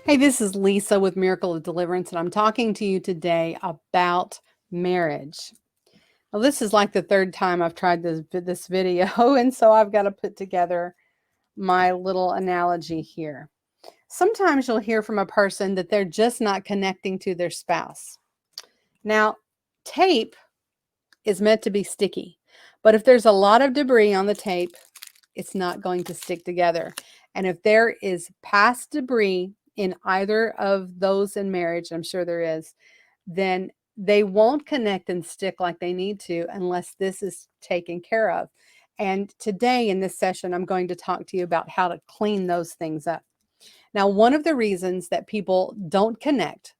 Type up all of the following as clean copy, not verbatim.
Hey, this is Lisa with Miracle of Deliverance, and I'm talking to you today about marriage. Well, this is like the third time I've tried this video, and so I've got to put together my little analogy here. Sometimes you'll hear from a person that they're just not connecting to their spouse. Now, tape is meant to be sticky, but if there's a lot of debris on the tape, it's not going to stick together. And if there is past debris in either of those in marriage, I'm sure there is, then they won't connect and stick like they need to unless this is taken care of. And today in this session, I'm going to talk to you about how to clean those things up. Now, one of the reasons that people don't connect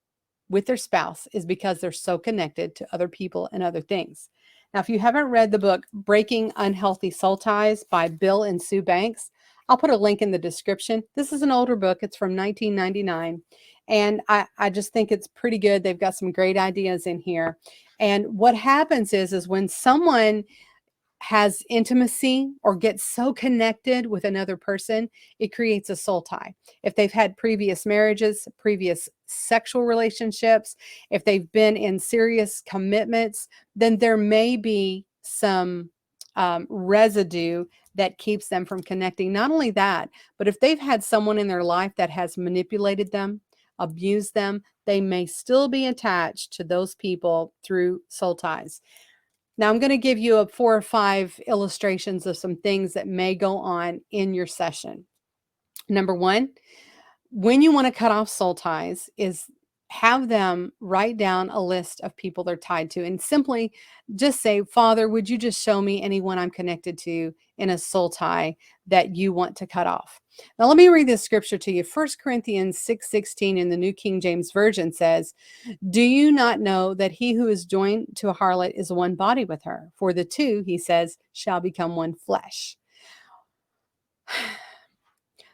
with their spouse is because they're so connected to other people and other things. Now, if you haven't read the book Breaking Unhealthy Soul Ties by Bill and Sue Banks, I'll put a link in the description. This is an older book, it's from 1999. And I just think it's pretty good. They've got some great ideas in here. And what happens is when someone has intimacy or gets so connected with another person, it creates a soul tie. If they've had previous marriages, previous sexual relationships, if they've been in serious commitments, then there may be some residue that keeps them from connecting. Not only that, but if they've had someone in their life that has manipulated them, abused them, they may still be attached to those people through soul ties. Now, I'm going to give you 4 or 5 illustrations of some things that may go on in your session. Number one, when you want to cut off soul ties, is have them write down a list of people they're tied to and simply just say, Father, would you just show me anyone I'm connected to in a soul tie that you want to cut off? Now, let me read this scripture to you. 1 Corinthians 6:16 in the New King James Version says, do you not know that he who is joined to a harlot is one body with her? For the two, he says, shall become one flesh.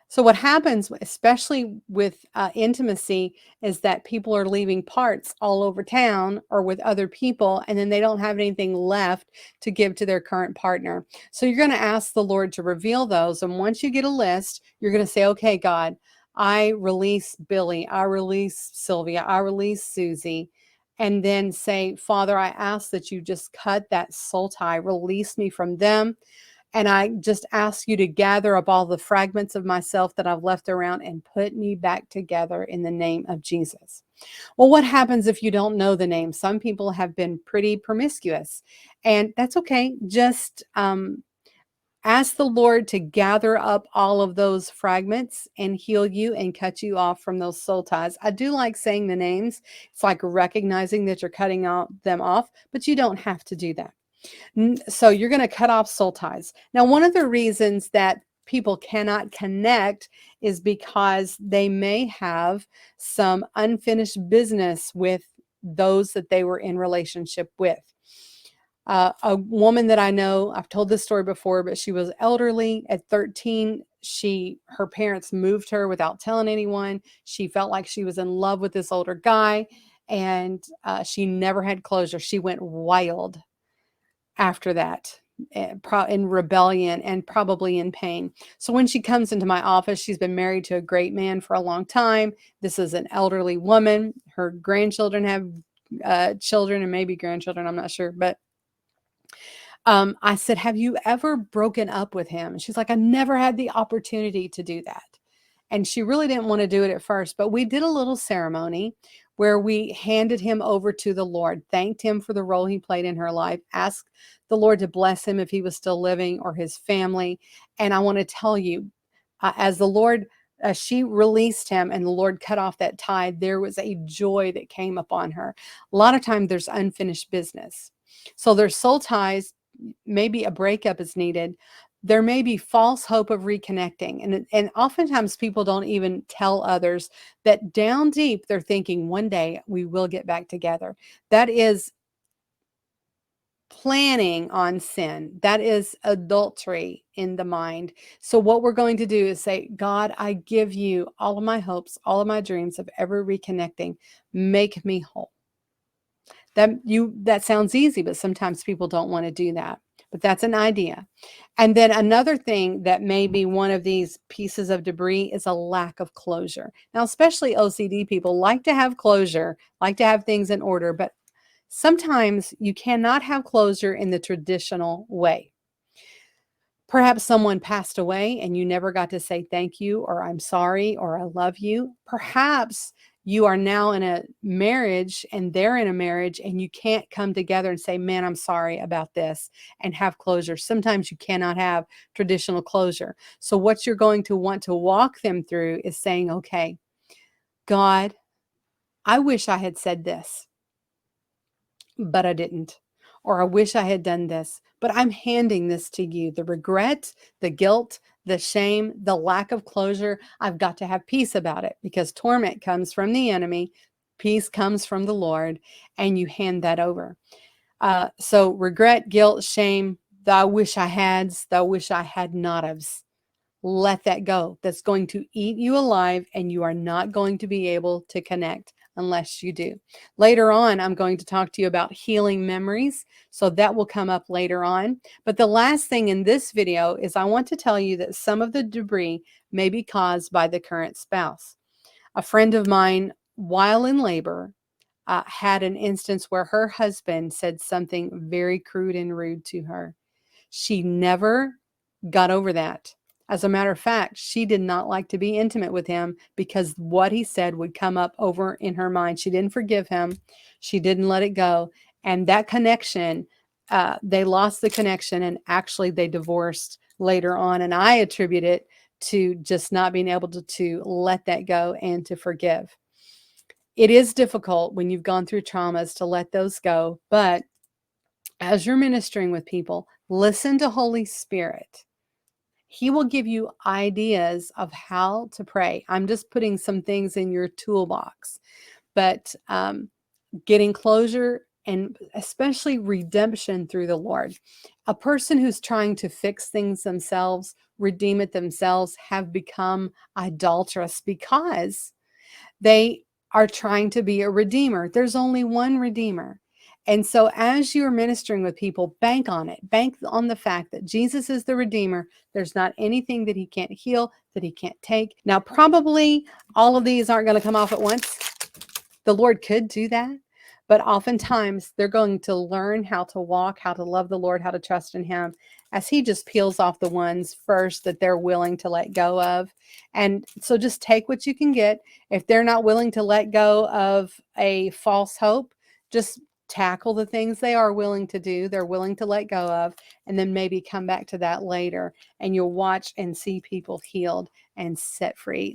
So, what happens, especially with intimacy, is that people are leaving parts all over town or with other people, and then they don't have anything left to give to their current partner. So, you're going to ask the Lord to reveal those. And once you get a list, you're going to say, okay, God, I release Billy, I release Sylvia, I release Susie. And then say, Father, I ask that you just cut that soul tie, release me from them. And I just ask you to gather up all the fragments of myself that I've left around and put me back together in the name of Jesus. Well, what happens if you don't know the name? Some people have been pretty promiscuous, and that's okay. Just ask the Lord to gather up all of those fragments and heal you and cut you off from those soul ties. I do like saying the names. It's like recognizing that you're cutting them off, but you don't have to do that. So you're going to cut off soul ties. Now, one of the reasons that people cannot connect is because they may have some unfinished business with those that they were in relationship with. A woman that I know, I've told this story before, but she was elderly at 13. Her parents moved her without telling anyone. She felt like she was in love with this older guy, and she never had closure. She went wild after that, in rebellion and probably in pain. So when she comes into my office, she's been married to a great man for a long time. This is an elderly woman. Her grandchildren have children and maybe grandchildren, I'm not sure. But I said, have you ever broken up with him? And she's like, I never had the opportunity to do that. And she really didn't want to do it at first, but we did a little ceremony where we handed him over to the Lord, thanked him for the role he played in her life, asked the Lord to bless him if he was still living or his family. And I want to tell you, as the Lord, she released him and the Lord cut off that tie, there was a joy that came upon her. A lot of times there's unfinished business. So there's soul ties, maybe a breakup is needed. There may be false hope of reconnecting. And oftentimes people don't even tell others that down deep, they're thinking one day we will get back together. That is planning on sin. That is adultery in the mind. So what we're going to do is say, God, I give you all of my hopes, all of my dreams of ever reconnecting. Make me whole. That sounds easy, but sometimes people don't want to do that. but that's an idea. And then another thing that may be one of these pieces of debris is a lack of closure. Now, especially OCD people like to have closure, like to have things in order, but sometimes you cannot have closure in the traditional way. Perhaps someone passed away and you never got to say thank you, or I'm sorry, or I love you. Perhaps you are now in a marriage and they're in a marriage and you can't come together and say, man, I'm sorry about this, and have closure. Sometimes you cannot have traditional closure. So what you're going to want to walk them through is saying, okay, God, I wish I had said this, but I didn't. Or I wish I had done this, but I'm handing this to you. The regret, the guilt, the shame, the lack of closure, I've got to have peace about it, because torment comes from the enemy, peace comes from the Lord, and you hand that over. So regret, guilt, shame, thou wish I had's, thou wish I had not of's. Let that go. That's going to eat you alive, and you are not going to be able to connect unless you do. Later on, I'm going to talk to you about healing memories, so that will come up later on. But the last thing in this video is I want to tell you that some of the debris may be caused by the current spouse. A friend of mine, while in labor, had an instance where her husband said something very crude and rude to her. She never got over that. As a matter of fact, she did not like to be intimate with him because what he said would come up over in her mind. She didn't forgive him. She didn't let it go. And that connection, they lost the connection, and actually they divorced later on. And I attribute it to just not being able to let that go and to forgive. It is difficult when you've gone through traumas to let those go, but as you're ministering with people, listen to Holy Spirit. He will give you ideas of how to pray. I'm just putting some things in your toolbox, but getting closure and especially redemption through the Lord. A person who's trying to fix things themselves, redeem it themselves, have become idolatrous because they are trying to be a redeemer. There's only one redeemer. And so as you're ministering with people, bank on it. Bank on the fact that Jesus is the redeemer. There's not anything that he can't heal, that he can't take. Now, probably all of these aren't going to come off at once. The Lord could do that. But oftentimes they're going to learn how to walk, how to love the Lord, how to trust in him, as he just peels off the ones first that they're willing to let go of. And so just take what you can get. If they're not willing to let go of a false hope, just tackle the things they are willing to do, they're willing to let go of, and then maybe come back to that later, and you'll watch and see people healed and set free.